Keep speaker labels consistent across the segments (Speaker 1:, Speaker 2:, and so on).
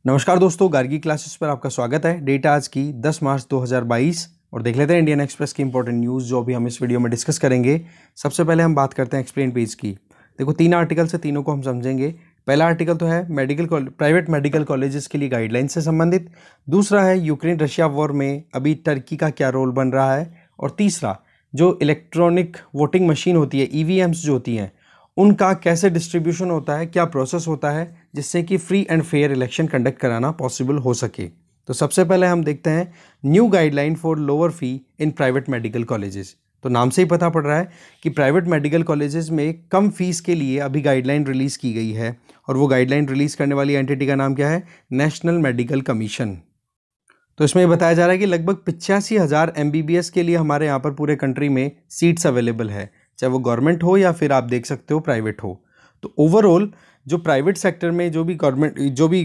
Speaker 1: नमस्कार दोस्तों, गार्गी क्लासेस पर आपका स्वागत है। डेट आज की 10 मार्च 2022 और देख लेते हैं इंडियन एक्सप्रेस की इंपॉर्टेंट न्यूज़ जो अभी हम इस वीडियो में डिस्कस करेंगे। सबसे पहले हम बात करते हैं एक्सप्लेन पेज की। देखो, 3 आर्टिकल से तीनों को हम समझेंगे। पहला आर्टिकल तो है प्राइवेट मेडिकल कॉलेजेस के लिए गाइडलाइंस से संबंधित। दूसरा है यूक्रेन रशिया वॉर में अभी टर्की का क्या रोल बन रहा है। और तीसरा, जो इलेक्ट्रॉनिक वोटिंग मशीन होती है, EVMs जो होती हैं, उनका कैसे डिस्ट्रीब्यूशन होता है, क्या प्रोसेस होता है जिससे कि free and fair election conduct कराना पॉसिबल हो सके। तो सबसे पहले हम देखते हैं new guideline for lower fee in private medical colleges. तो नाम से ही पता पड़ रहा है कि प्राइवेट मेडिकल कॉलेजेस में कम फीस के लिए अभी गाइडलाइन रिलीज की गई है। और वो गाइडलाइन रिलीज करने वाली एंटिटी का नाम क्या है? National medical commission. तो इसमें बताया जा रहा है कि लगभग 85,000 MBBS के लिए हमारे यहाँ पर पूरे कंट्री में सीट्स अवेलेबल है, चाहे वो गवर्नमेंट हो या फिर आप देख सकते हो प्राइवेट हो। तो ओवरऑल जो प्राइवेट सेक्टर में जो भी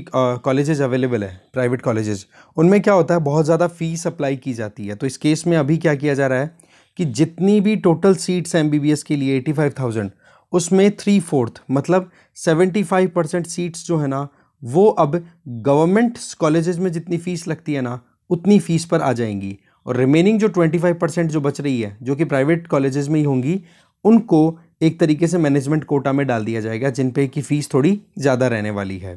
Speaker 1: कॉलेजेस अवेलेबल है, प्राइवेट कॉलेजेस, उनमें क्या होता है, बहुत ज़्यादा फीस अप्लाई की जाती है। तो इस केस में अभी क्या किया जा रहा है कि जितनी भी टोटल सीट्स MBBS के लिए 85,000, उसमें 3/4 मतलब 75% सीट्स जो है ना, वो अब गवर्नमेंट कॉलेजेस में जितनी फ़ीस लगती है ना, उतनी फ़ीस पर आ जाएंगी। और रिमेनिंग जो 25% जो बच रही है, जो कि प्राइवेट कॉलेजेस में ही होंगी, उनको एक तरीके से मैनेजमेंट कोटा में डाल दिया जाएगा, जिन पे की फ़ीस थोड़ी ज़्यादा रहने वाली है।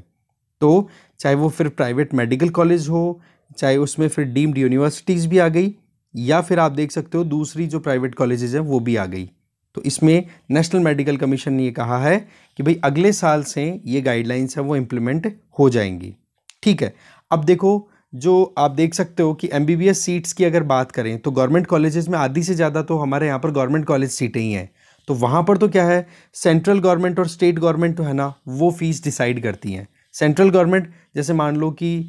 Speaker 1: तो चाहे वो फिर प्राइवेट मेडिकल कॉलेज हो, चाहे उसमें फिर डीम्ड यूनिवर्सिटीज़ भी आ गई, या फिर आप देख सकते हो दूसरी जो प्राइवेट कॉलेजेस हैं वो भी आ गई। तो इसमें नेशनल मेडिकल कमीशन ने ये कहा है कि भाई अगले साल से ये गाइडलाइंस है वो इम्प्लीमेंट हो जाएंगी। ठीक है। अब देखो, जो आप देख सकते हो कि MBBS सीट्स की अगर बात करें तो गवर्नमेंट कॉलेजेस में आधी से ज़्यादा तो हमारे यहाँ पर गवर्नमेंट कॉलेज सीटें ही हैं। तो वहाँ पर तो क्या है, सेंट्रल गवर्नमेंट और स्टेट गवर्नमेंट तो है ना, वो फीस डिसाइड करती हैं। सेंट्रल गवर्नमेंट जैसे मान लो कि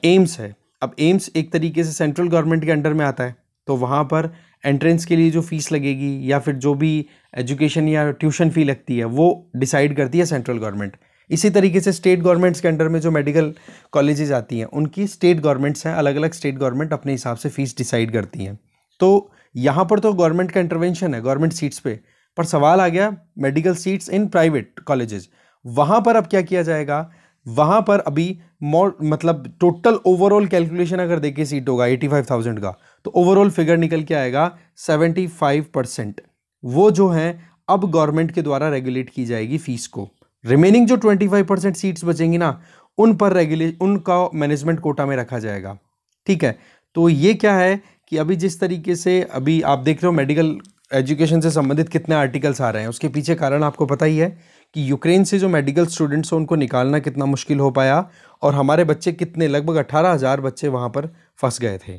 Speaker 1: एम्स है। अब एम्स एक तरीके से सेंट्रल गवर्नमेंट के अंडर में आता है, तो वहाँ पर एंट्रेंस के लिए जो फीस लगेगी या फिर जो भी एजुकेशन या ट्यूशन फ़ी लगती है, वो डिसाइड करती है सेंट्रल गवर्नमेंट। इसी तरीके से स्टेट गवर्नमेंट्स के अंडर में जो मेडिकल कॉलेजेस आती हैं, उनकी स्टेट गवर्नमेंट्स हैं, अलग अलग स्टेट गवर्नमेंट अपने हिसाब से फ़ीस डिसाइड करती हैं। तो यहाँ पर तो गवर्नमेंट का इंटरवेंशन है गवर्नमेंट सीट्स पे। पर सवाल आ गया medical seats in private colleges, वहाँ पर अब क्या किया जाएगा? वहाँ पर अभी मोर मतलब टोटल ओवरऑल कैलकुलेशन अगर देखिए सीट होगा 85,000 का, तो ओवरऑल फिगर निकल के आएगा 75%। वो जो है अब गवर्नमेंट के द्वारा रेगुलेट की जाएगी फीस को। रिमेनिंग जो 25% सीट्स बचेंगी ना, उनका मैनेजमेंट कोटा में रखा जाएगा। ठीक है। तो ये क्या है कि अभी जिस तरीके से अभी आप देख रहे हो मेडिकल एजुकेशन से संबंधित कितने आर्टिकल्स आ रहे हैं, उसके पीछे कारण आपको पता ही है कि यूक्रेन से जो मेडिकल स्टूडेंट्स हैं उनको निकालना कितना मुश्किल हो पाया, और हमारे बच्चे कितने, लगभग 18,000 बच्चे वहाँ पर फंस गए थे।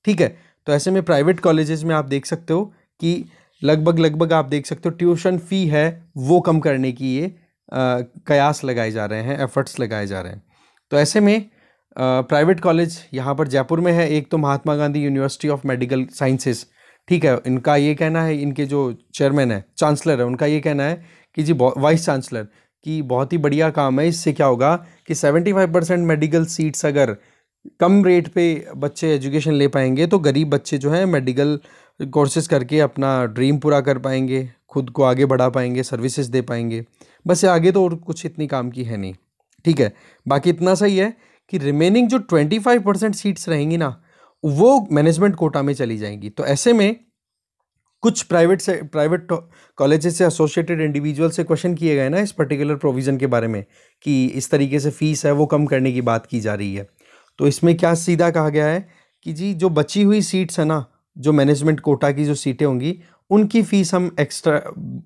Speaker 1: ठीक है। तो ऐसे में प्राइवेट कॉलेजेस में आप देख सकते हो कि लगभग आप देख सकते हो ट्यूशन फ़ी है वो कम करने की ये कयास लगाए जा रहे हैं, एफर्ट्स लगाए जा रहे हैं। तो ऐसे में प्राइवेट कॉलेज यहाँ पर जयपुर में है एक, तो Mahatma Gandhi university of medical sciences. ठीक है। इनका ये कहना है, इनके जो चेयरमैन है, चांसलर है, उनका ये कहना है कि जी वाइस चांसलर की बहुत ही बढ़िया काम है। इससे क्या होगा कि 75% मेडिकल सीट्स अगर कम रेट पे बच्चे एजुकेशन ले पाएंगे, तो गरीब बच्चे जो हैं मेडिकल कोर्सेज करके अपना ड्रीम पूरा कर पाएंगे, खुद को आगे बढ़ा पाएंगे, सर्विसेज दे पाएंगे। बस आगे तो और कुछ इतनी काम की है नहीं। ठीक है। बाकी इतना सही है कि रिमेनिंग जो 25% सीट्स रहेंगी ना, वो मैनेजमेंट कोटा में चली जाएंगी। तो ऐसे में कुछ प्राइवेट कॉलेजेस से एसोसिएटेड इंडिविजुअल से क्वेश्चन किए गए ना इस पर्टिकुलर प्रोविज़न के बारे में, कि इस तरीके से फ़ीस है वो कम करने की बात की जा रही है। तो इसमें क्या सीधा कहा गया है कि जी जो बची हुई सीट्स है ना, जो मैनेजमेंट कोटा की जो सीटें होंगी, उनकी फ़ीस हम एक्स्ट्रा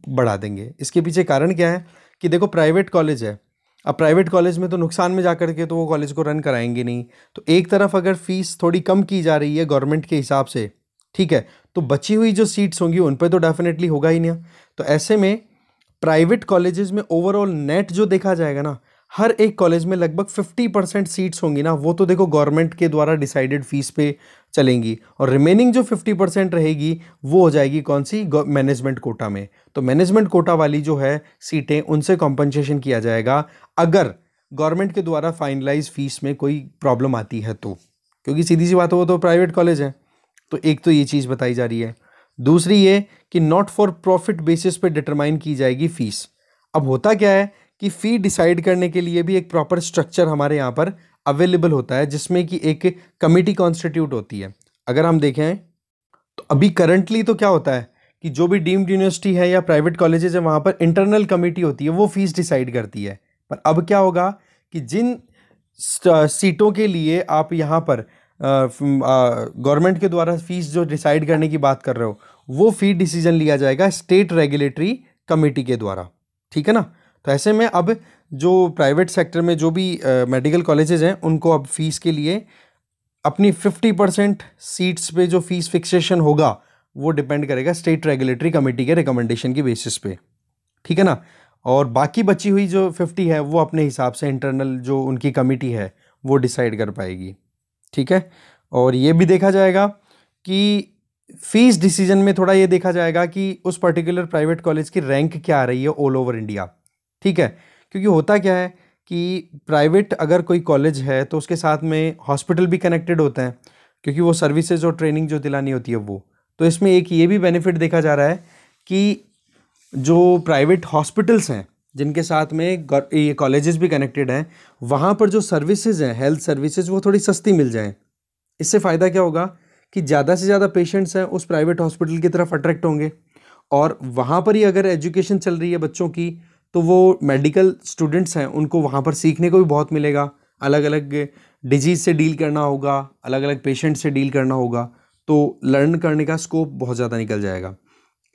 Speaker 1: बढ़ा देंगे। इसके पीछे कारण क्या है कि देखो, प्राइवेट कॉलेज है, अब प्राइवेट कॉलेज में तो नुकसान में जाकर के तो वो कॉलेज को रन कराएंगे नहीं। तो एक तरफ अगर फीस थोड़ी कम की जा रही है गवर्नमेंट के हिसाब से, ठीक है, तो बची हुई जो सीट्स होंगी उन पे तो डेफिनेटली होगा ही नहीं। तो ऐसे में प्राइवेट कॉलेजेस में ओवरऑल नेट जो देखा जाएगा ना, हर एक कॉलेज में लगभग 50% सीट्स होंगी ना, वो तो देखो गवर्नमेंट के द्वारा डिसाइडेड फीस पे चलेंगी, और रिमेनिंग जो 50% रहेगी वो हो जाएगी कौन सी? मैनेजमेंट कोटा में। तो मैनेजमेंट कोटा वाली जो है सीटें, उनसे कॉम्पनसेशन किया जाएगा अगर गवर्नमेंट के द्वारा फाइनलाइज फीस में कोई प्रॉब्लम आती है तो, क्योंकि सीधी सी बात हो, वो तो प्राइवेट कॉलेज है। तो एक तो ये चीज़ बताई जा रही है। दूसरी ये कि नॉट फॉर प्रॉफिट बेसिस पे डिटरमाइन की जाएगी फीस। अब होता क्या है कि फ़ी डिसाइड करने के लिए भी एक प्रॉपर स्ट्रक्चर हमारे यहाँ पर अवेलेबल होता है, जिसमें कि एक कमिटी कॉन्स्टिट्यूट होती है। अगर हम देखें तो अभी करंटली तो क्या होता है कि जो भी डीम्ड यूनिवर्सिटी है या प्राइवेट कॉलेजेस है, वहाँ पर इंटरनल कमिटी होती है, वो फीस डिसाइड करती है। पर अब क्या होगा कि जिन सीटों के लिए आप यहाँ पर गवर्नमेंट के द्वारा फीस जो डिसाइड करने की बात कर रहे हो, वो फी डिसीजन लिया जाएगा स्टेट रेगुलेटरी कमेटी के द्वारा, ठीक है ना। तो ऐसे में अब जो प्राइवेट सेक्टर में जो भी मेडिकल कॉलेजेस हैं, उनको अब फीस के लिए अपनी 50% सीट्स पे जो फीस फिक्सेशन होगा वो डिपेंड करेगा स्टेट रेगुलेटरी कमेटी के रिकमेंडेशन की बेसिस पे, ठीक है ना। और बाकी बची हुई जो 50 है वो अपने हिसाब से इंटरनल जो उनकी कमेटी है वो डिसाइड कर पाएगी, ठीक है। और ये भी देखा जाएगा कि फीस डिसीजन में थोड़ा ये देखा जाएगा कि उस पर्टिकुलर प्राइवेट कॉलेज की रैंक क्या आ रही है ऑल ओवर इंडिया, ठीक है। क्योंकि होता क्या है कि प्राइवेट अगर कोई कॉलेज है तो उसके साथ में हॉस्पिटल भी कनेक्टेड होते हैं, क्योंकि वो सर्विसेज और ट्रेनिंग जो दिलानी होती है वो। तो इसमें एक ये भी बेनिफिट देखा जा रहा है कि जो प्राइवेट हॉस्पिटल्स हैं जिनके साथ में ये कॉलेजेस भी कनेक्टेड हैं, वहाँ पर जो सर्विसेज हैं, हेल्थ सर्विसेज, वो थोड़ी सस्ती मिल जाएं। इससे फ़ायदा क्या होगा कि ज़्यादा से ज़्यादा पेशेंट्स हैं उस प्राइवेट हॉस्पिटल की तरफ अट्रैक्ट होंगे, और वहाँ पर ही अगर एजुकेशन चल रही है बच्चों की, तो वो मेडिकल स्टूडेंट्स हैं उनको वहाँ पर सीखने को भी बहुत मिलेगा। अलग अलग डिजीज़ से डील करना होगा, अलग अलग पेशेंट से डील करना होगा, तो लर्न करने का स्कोप बहुत ज़्यादा निकल जाएगा।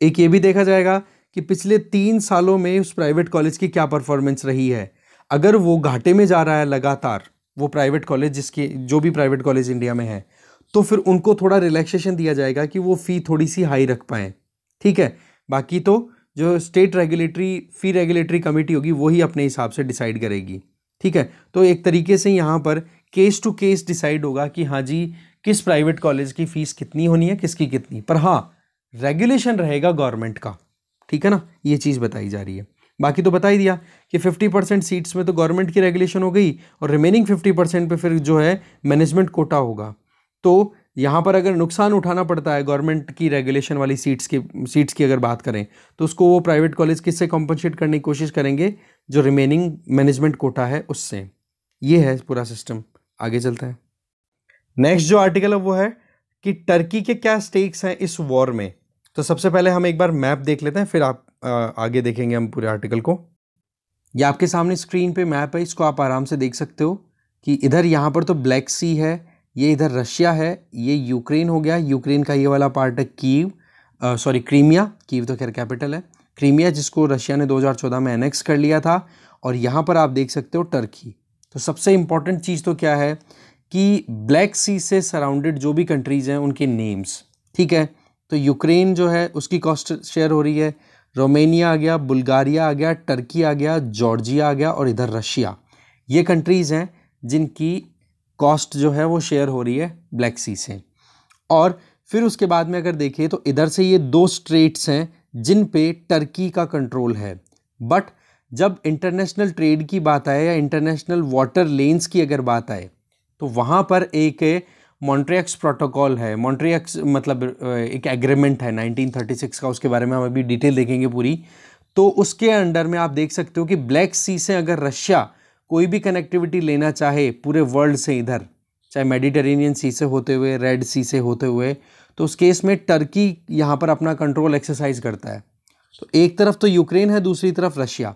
Speaker 1: एक ये भी देखा जाएगा कि पिछले 3 सालों में उस प्राइवेट कॉलेज की क्या परफॉर्मेंस रही है। अगर वो घाटे में जा रहा है लगातार, वो प्राइवेट कॉलेज जिसके जो भी प्राइवेट कॉलेज इंडिया में है, तो फिर उनको थोड़ा रिलैक्सेशन दिया जाएगा कि वो फ़ी थोड़ी सी हाई रख पाएँ, ठीक है। बाकी तो जो स्टेट रेगुलेटरी कमेटी होगी वही अपने हिसाब से डिसाइड करेगी, ठीक है। तो एक तरीके से यहाँ पर केस टू केस डिसाइड होगा कि हाँ जी किस प्राइवेट कॉलेज की फ़ीस कितनी होनी है, किसकी कितनी। पर हाँ, रेगुलेशन रहेगा गवर्नमेंट का, ठीक है ना, ये चीज़ बताई जा रही है। बाकी तो बता ही दिया कि 50% सीट्स में तो गवर्नमेंट की रेगुलेशन हो गई, और रिमेनिंग 50% पे फिर जो है मैनेजमेंट कोटा होगा। तो यहाँ पर अगर नुकसान उठाना पड़ता है गवर्नमेंट की रेगुलेशन वाली सीट्स की अगर बात करें, तो उसको वो प्राइवेट कॉलेज किससे कॉम्पनसेट करने की कोशिश करेंगे, जो रिमेनिंग मैनेजमेंट कोटा है उससे। ये है पूरा सिस्टम। आगे चलता है। नेक्स्ट जो आर्टिकल है वो है कि टर्की के क्या स्टेक्स हैं इस वॉर में। तो सबसे पहले हम एक बार मैप देख लेते हैं, फिर आप आगे देखेंगे हम पूरे आर्टिकल को। ये आपके सामने स्क्रीन पे मैप है, इसको आप आराम से देख सकते हो कि इधर यहाँ पर तो ब्लैक सी है, ये इधर रशिया है, ये यूक्रेन हो गया। यूक्रेन का ये वाला पार्ट है क्रीमिया। कीव तो खैर कैपिटल है। क्रीमिया जिसको रशिया ने 2014 में एनेक्स कर लिया था। और यहाँ पर आप देख सकते हो टर्की। तो सबसे इम्पॉर्टेंट चीज़ तो क्या है कि ब्लैक सी से सराउंडेड जो भी कंट्रीज़ हैं उनके नेम्स, ठीक है। तो यूक्रेन जो है उसकी कॉस्ट शेयर हो रही है, रोमेनिया आ गया, बुल्गारिया आ गया, टर्की आ गया, जॉर्जिया आ गया, और इधर रशिया। ये कंट्रीज़ हैं जिनकी कॉस्ट जो है वो शेयर हो रही है ब्लैक सी से। और फिर उसके बाद में अगर देखें तो इधर से ये 2 स्ट्रेट्स हैं जिन पे टर्की का कंट्रोल है। बट जब इंटरनेशनल ट्रेड की बात आए या इंटरनेशनल वाटर लेन्स की अगर बात आए, तो वहाँ पर एक मॉन्ट्रियक्स प्रोटोकॉल है। मॉन्ट्रियक्स मतलब एक एग्रीमेंट है 1936 का, उसके बारे में हम अभी डिटेल देखेंगे पूरी। तो उसके अंडर में आप देख सकते हो कि ब्लैक सी से अगर रशिया कोई भी कनेक्टिविटी लेना चाहे पूरे वर्ल्ड से, इधर चाहे मेडिटेरेनियन सी से होते हुए, रेड सी से होते हुए, तो उस केस में टर्की यहाँ पर अपना कंट्रोल एक्सरसाइज करता है। तो एक तरफ तो यूक्रेन है, दूसरी तरफ रशिया।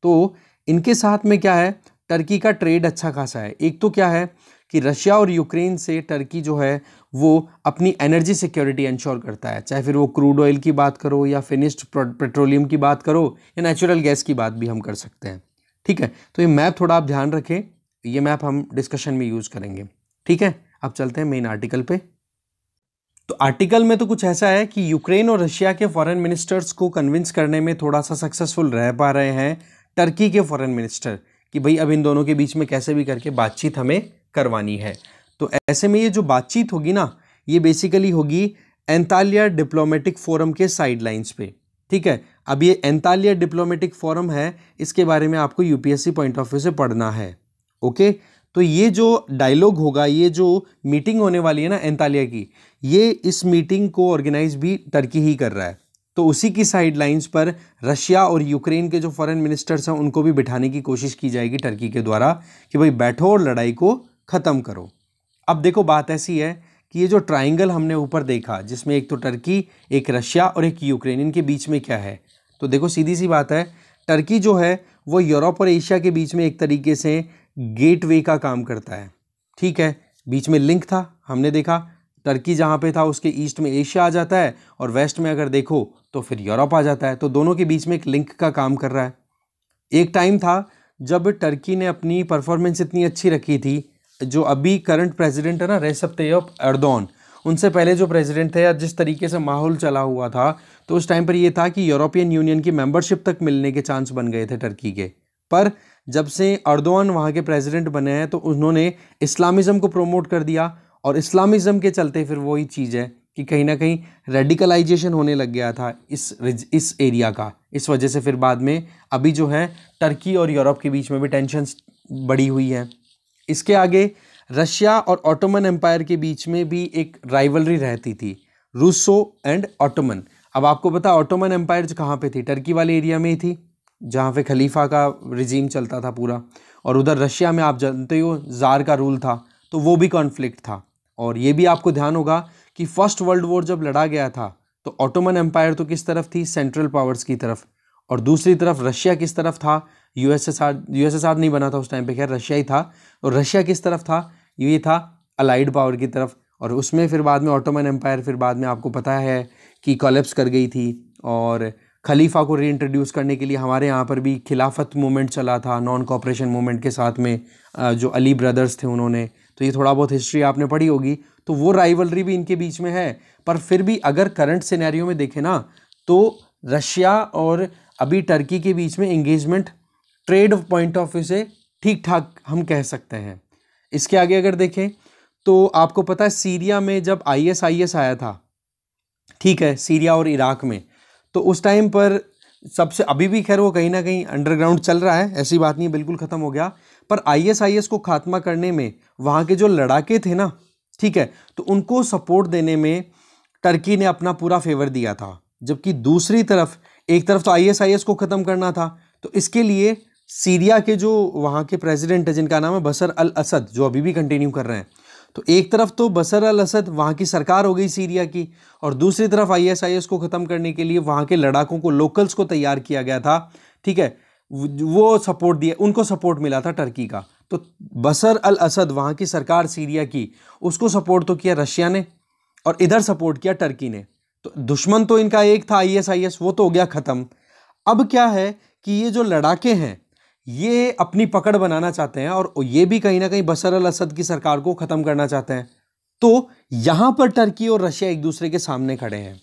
Speaker 1: तो इनके साथ में क्या है, टर्की का ट्रेड अच्छा खासा है। एक तो क्या है कि रशिया और यूक्रेन से टर्की जो है वो अपनी एनर्जी सिक्योरिटी इंश्योर करता है, चाहे फिर वो क्रूड ऑयल की बात करो या फिनिश्ड पेट्रोलियम की बात करो या नेचुरल गैस की बात भी हम कर सकते हैं, ठीक है। तो ये मैप थोड़ा आप ध्यान रखें, ये मैप हम डिस्कशन में यूज़ करेंगे, ठीक है। अब चलते हैं मेन आर्टिकल पे। तो आर्टिकल में तो कुछ ऐसा है कि यूक्रेन और रशिया के फॉरेन मिनिस्टर्स को कन्विंस करने में थोड़ा सा सक्सेसफुल रह पा रहे हैं टर्की के फॉरेन मिनिस्टर, कि भाई अब इन दोनों के बीच में कैसे भी करके बातचीत हमें करवानी है। तो ऐसे में ये जो बातचीत होगी ना, ये बेसिकली होगी एंतालिया डिप्लोमेटिक फोरम के साइडलाइंस पे, ठीक है। अब ये एंतालिया डिप्लोमेटिक फोरम है, इसके बारे में आपको यूपीएससी पॉइंट ऑफ व्यू से पढ़ना है, ओके। तो ये जो डायलॉग होगा, ये जो मीटिंग होने वाली है ना एंतालिया की, ये इस मीटिंग को ऑर्गेनाइज भी टर्की ही कर रहा है। तो उसी की साइडलाइंस पर रशिया और यूक्रेन के जो फॉरेन मिनिस्टर्स हैं उनको भी बिठाने की कोशिश की जाएगी टर्की के द्वारा कि भाई बैठो और लड़ाई को ख़त्म करो। अब देखो बात ऐसी है कि ये जो ट्राइंगल हमने ऊपर देखा जिसमें एक तो टर्की, एक रशिया और एक यूक्रेन, इनके बीच में क्या है, तो देखो सीधी सी बात है, टर्की जो है वो यूरोप और एशिया के बीच में एक तरीके से गेटवे का काम करता है। ठीक है, बीच में लिंक था, हमने देखा टर्की जहाँ पे था उसके ईस्ट में एशिया आ जाता है और वेस्ट में अगर देखो तो फिर यूरोप आ जाता है, तो दोनों के बीच में एक लिंक का काम कर रहा है। एक टाइम था जब टर्की ने अपनी परफॉर्मेंस इतनी अच्छी रखी थी, जो अभी करंट प्रेसिडेंट है ना रेसेप तैयप एर्दोगान, उनसे पहले जो प्रेसिडेंट थे या जिस तरीके से माहौल चला हुआ था, तो उस टाइम पर ये था कि यूरोपियन यूनियन की मेंबरशिप तक मिलने के चांस बन गए थे टर्की के। पर जब से एर्दोगान वहाँ के प्रेसिडेंट बने हैं तो उन्होंने इस्लामिज़म को प्रमोट कर दिया, और इस्लामिज़म के चलते फिर वही चीज़ है कि कहीं ना कहीं रेडिकलाइजेशन होने लग गया था इस एरिया का। इस वजह से फिर बाद में अभी जो है टर्की और यूरोप के बीच में भी टेंशन्स बढ़ी हुई है। इसके आगे रशिया और ऑटोमन एम्पायर के बीच में भी एक राइवलरी रहती थी, रूसो एंड ऑटोमन। अब आपको पता ऑटोमन एम्पायर कहाँ पे थी, टर्की वाले एरिया में ही थी जहाँ पे खलीफा का रिजीम चलता था पूरा, और उधर रशिया में आप जानते हो ज़ार का रूल था, तो वो भी कॉन्फ्लिक्ट था। और ये भी आपको ध्यान होगा कि फर्स्ट वर्ल्ड वॉर जब लड़ा गया था तो ऑटोमन एम्पायर तो किस तरफ थी, सेंट्रल पावर्स की तरफ, और दूसरी तरफ रशिया किस तरफ था, यूएसएसआर नहीं बना था उस टाइम पे, खैर रशिया ही था, और रशिया किस तरफ था, ये था अलाइड पावर की तरफ। और उसमें फिर बाद में ऑटोमन एम्पायर फिर बाद में आपको पता है कि कोलैप्स कर गई थी, और खलीफा को रीइंट्रोड्यूस करने के लिए हमारे यहाँ पर भी खिलाफत मूवमेंट चला था, नॉन कॉपरेशन मूवमेंट के साथ में जो अली ब्रदर्स थे उन्होंने, तो ये थोड़ा बहुत हिस्ट्री आपने पढ़ी होगी, तो वो राइवलरी भी इनके बीच में है। पर फिर भी अगर करंट सिनेरियो में देखें ना तो रशिया और अभी टर्की के बीच में engagement trade point of view से ठीक ठाक हम कह सकते हैं। इसके आगे अगर देखें तो आपको पता है सीरिया में जब ISIS आया था, ठीक है, सीरिया और इराक में, तो उस टाइम पर सबसे, अभी भी खैर वो कहीं ना कहीं अंडरग्राउंड चल रहा है, ऐसी बात नहीं बिल्कुल ख़त्म हो गया, पर ISIS को खात्मा करने में वहाँ के जो लड़ाके थे ना, ठीक है, तो उनको सपोर्ट देने में टर्की ने अपना पूरा फेवर दिया था। जबकि दूसरी तरफ, एक तरफ तो ISIS को ख़त्म करना था, तो इसके लिए सीरिया के जो वहाँ के प्रेसिडेंट है जिनका नाम है बशर अल असद, जो अभी भी कंटिन्यू कर रहे हैं, तो एक तरफ तो बशर अल असद वहाँ की सरकार हो गई सीरिया की, और दूसरी तरफ ISIS को ख़त्म करने के लिए वहाँ के लड़ाकों को, लोकल्स को तैयार किया गया था, ठीक है, वो सपोर्ट दिया, उनको सपोर्ट मिला था टर्की का। तो बशर अल असद वहाँ की सरकार सीरिया की, उसको सपोर्ट तो किया रशिया ने, और इधर सपोर्ट किया टर्की ने। तो दुश्मन तो इनका एक था ISIS, वो तो हो गया ख़त्म। अब क्या है कि ये जो लड़ाके हैं ये अपनी पकड़ बनाना चाहते हैं, और ये भी कहीं ना कहीं बशर अल असद की सरकार को ख़त्म करना चाहते हैं। तो यहाँ पर टर्की और रशिया एक दूसरे के सामने खड़े हैं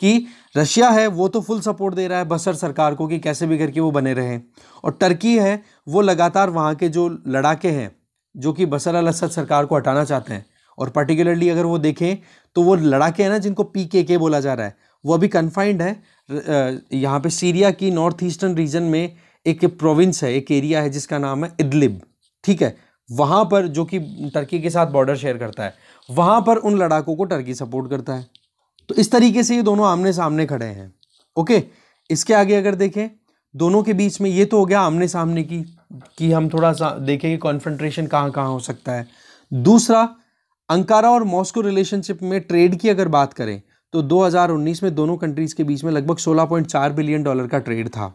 Speaker 1: कि रशिया है वो तो फुल सपोर्ट दे रहा है बशर सरकार को कि कैसे भी करके वो बने रहें, और टर्की है वो लगातार वहाँ के जो लड़ाके हैं जो कि बशर अल असद सरकार को हटाना चाहते हैं। और पर्टिकुलरली अगर वो देखें तो वो लड़ाके हैं ना जिनको PKK बोला जा रहा है, वो अभी कन्फाइंड है यहाँ पे सीरिया की नॉर्थ ईस्टर्न रीजन में, एक प्रोविंस है, एक एरिया है जिसका नाम है इदलिब, ठीक है, वहाँ पर, जो कि टर्की के साथ बॉर्डर शेयर करता है, वहाँ पर उन लड़ाकों को टर्की सपोर्ट करता है। तो इस तरीके से ये दोनों आमने सामने खड़े हैं। ओके, इसके आगे अगर देखें दोनों के बीच में, ये तो हो गया आमने सामने की कि हम थोड़ा सा देखें कि कॉन्फ्रंट्रेशन कहाँ कहाँ हो सकता है। दूसरा, अंकारा और मॉस्को रिलेशनशिप में ट्रेड की अगर बात करें तो 2019 में दोनों कंट्रीज़ के बीच में लगभग $16.4 बिलियन का ट्रेड था।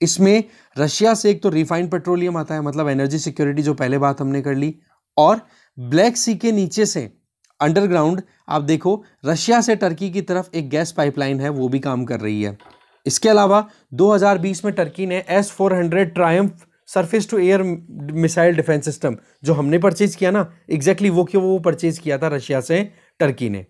Speaker 1: इसमें रशिया से एक तो रिफाइंड पेट्रोलियम आता है, मतलब एनर्जी सिक्योरिटी, जो पहले बात हमने कर ली, और ब्लैक सी के नीचे से अंडरग्राउंड आप देखो रशिया से टर्की की तरफ एक गैस पाइपलाइन है, वो भी काम कर रही है। इसके अलावा 2020 में टर्की ने S-400 triumph surface to air missile defence system, जो हमने परचेज किया ना, एग्जैक्टली वो परचेज किया था रशिया से टर्की ने,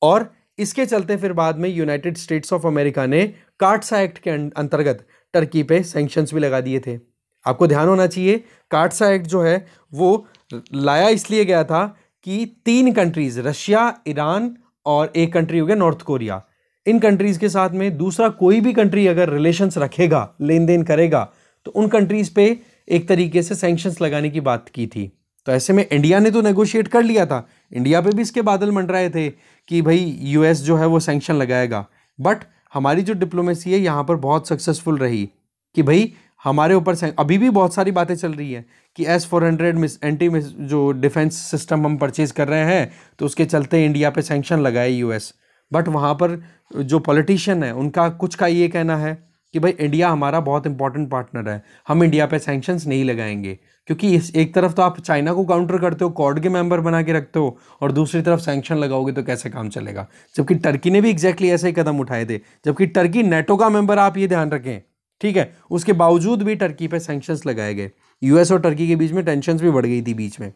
Speaker 1: और इसके चलते फिर बाद में यूनाइटेड स्टेट्स ऑफ अमेरिका ने कार्टसा एक्ट के अंतर्गत टर्की पे सैंक्शंस भी लगा दिए थे। आपको ध्यान होना चाहिए, कार्टसा एक्ट जो है वो लाया इसलिए गया था कि 3 कंट्रीज, रशिया, ईरान और एक कंट्री हो गया नॉर्थ कोरिया, इन कंट्रीज के साथ में दूसरा कोई भी कंट्री अगर रिलेशंस रखेगा, लेन देन करेगा, तो उन कंट्रीज पे एक तरीके से सैंक्शंस लगाने की बात की थी। तो ऐसे में इंडिया ने तो नेगोशिएट कर लिया था, इंडिया पे भी इसके बादल मंडराए थे कि भाई US जो है वो सैंक्शन लगाएगा, बट हमारी जो डिप्लोमेसी है यहाँ पर बहुत सक्सेसफुल रही कि भाई हमारे ऊपर अभी भी बहुत सारी बातें चल रही है कि S-400 एंटी जो डिफेंस सिस्टम हम परचेज कर रहे हैं तो उसके चलते इंडिया पे सैंक्शन लगाए यूएस। बट वहाँ पर जो पॉलिटिशियन है उनका कुछ का ये कहना है कि भाई इंडिया हमारा बहुत इंपॉर्टेंट पार्टनर है, हम इंडिया पे सैंक्शंस नहीं लगाएंगे, क्योंकि इस एक तरफ तो आप चाइना को काउंटर करते हो, क्वाड के मेंबर बना के रखते हो, और दूसरी तरफ सैंक्शन लगाओगे तो कैसे काम चलेगा। जबकि टर्की ने भी एग्जैक्टली ऐसे ही कदम उठाए थे, जबकि टर्की नेटो का मेंबर, आप ये ध्यान रखें, ठीक है, उसके बावजूद भी टर्की पे सैंक्शंस लगाए गए। यूएस और टर्की के बीच में टेंशंस भी बढ़ गई थी बीच में,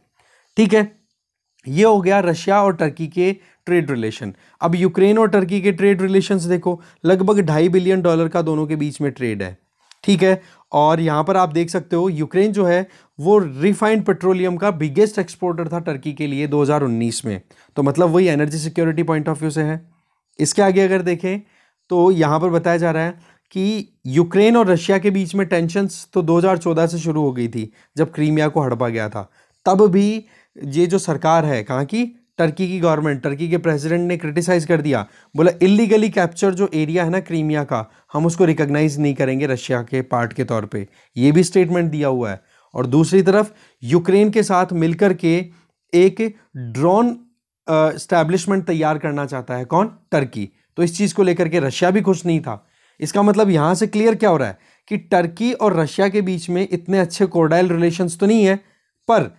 Speaker 1: ठीक है। ये हो गया रशिया और टर्की के ट्रेड रिलेशन। अब यूक्रेन और टर्की के ट्रेड रिलेशंस देखो, लगभग $2.5 बिलियन का दोनों के बीच में ट्रेड है, ठीक है। और यहाँ पर आप देख सकते हो यूक्रेन जो है वो रिफाइंड पेट्रोलियम का बिगेस्ट एक्सपोर्टर था टर्की के लिए 2019 में, तो मतलब वही energy security point of view से है। इसके आगे अगर देखें तो यहाँ पर बताया जा रहा है कि यूक्रेन और रशिया के बीच में टेंशंस तो 2014 से शुरू हो गई थी, जब क्रीमिया को हड़पा गया था। तब भी ये जो सरकार है कहाँ की, टर्की की गवर्नमेंट, टर्की के प्रेसिडेंट ने क्रिटिसाइज कर दिया, बोला इलीगली कैप्चर जो एरिया है ना क्रीमिया का, हम उसको रिकॉग्नाइज नहीं करेंगे रशिया के पार्ट के तौर पे, ये भी स्टेटमेंट दिया हुआ है। और दूसरी तरफ यूक्रेन के साथ मिलकर के एक ड्रोन एस्टैब्लिशमेंट तैयार करना चाहता है, कौन, टर्की। तो इस चीज़ को लेकर के रशिया भी खुश नहीं था। इसका मतलब यहाँ से क्लियर क्या हो रहा है कि टर्की और रशिया के बीच में इतने अच्छे कोर्डाइल रिलेशंस तो नहीं है, पर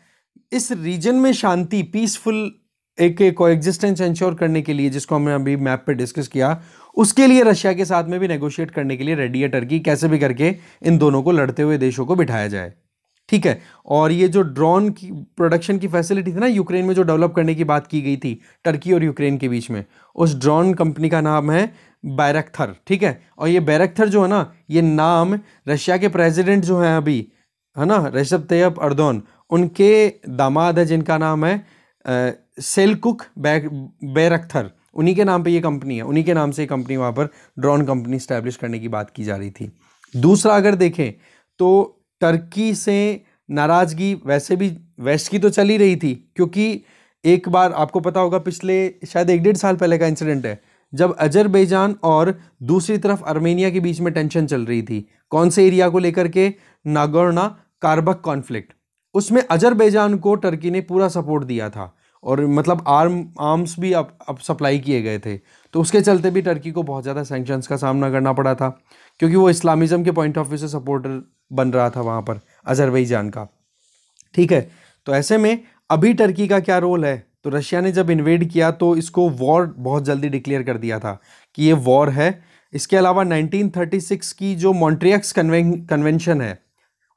Speaker 1: इस रीजन में शांति, पीसफुल एक कोएग्जिस्टेंस इंश्योर करने के लिए, जिसको हमने अभी मैप पे डिस्कस किया, उसके लिए रशिया के साथ में भी नेगोशिएट करने के लिए रेडी है टर्की, कैसे भी करके इन दोनों को लड़ते हुए देशों को बिठाया जाए, ठीक है। और ये जो ड्रोन की प्रोडक्शन की फैसिलिटी थी ना यूक्रेन में, जो डेवलप करने की बात की गई थी टर्की और यूक्रेन के बीच में, उस ड्रोन कंपनी का नाम है बैरक्थर, ठीक है। और ये बैरक्थर जो है ना, ये नाम रशिया के प्रेसिडेंट जो है अभी, है ना, रेसेप तैयप अर्दोन, उनके दामाद है जिनका नाम है सेलकुक बैरक्थर, उन्हीं के नाम पे ये कंपनी है, उन्हीं के नाम से ये कंपनी वहाँ पर ड्रोन कंपनी स्टैब्लिश करने की बात की जा रही थी। दूसरा अगर देखें तो टर्की से नाराज़गी वैसे भी वेस्ट की तो चली रही थी, क्योंकि एक बार आपको पता होगा पिछले शायद 1-1.5 साल पहले का इंसिडेंट है, जब अजरबैजान और दूसरी तरफ आर्मेनिया के बीच में टेंशन चल रही थी, कौन से एरिया को लेकर के, नागोर्नो कारबख कॉन्फ्लिक्ट, उसमें अजरबैजान को टर्की ने पूरा सपोर्ट दिया था, और मतलब आर्म्स भी अब सप्लाई किए गए थे। तो उसके चलते भी टर्की को बहुत ज़्यादा सैंक्शंस का सामना करना पड़ा था, क्योंकि वो इस्लामिज़म के पॉइंट ऑफ व्यू से सपोर्टर बन रहा था वहाँ पर अजरबैजान का, ठीक है। तो ऐसे में अभी टर्की का क्या रोल है, तो रशिया ने जब इन्वेड किया तो इसको वॉर बहुत जल्दी डिक्लेयर कर दिया था कि ये वॉर है। इसके अलावा 1936 की जो मॉन्ट्रियक्स कन्वेंशन है,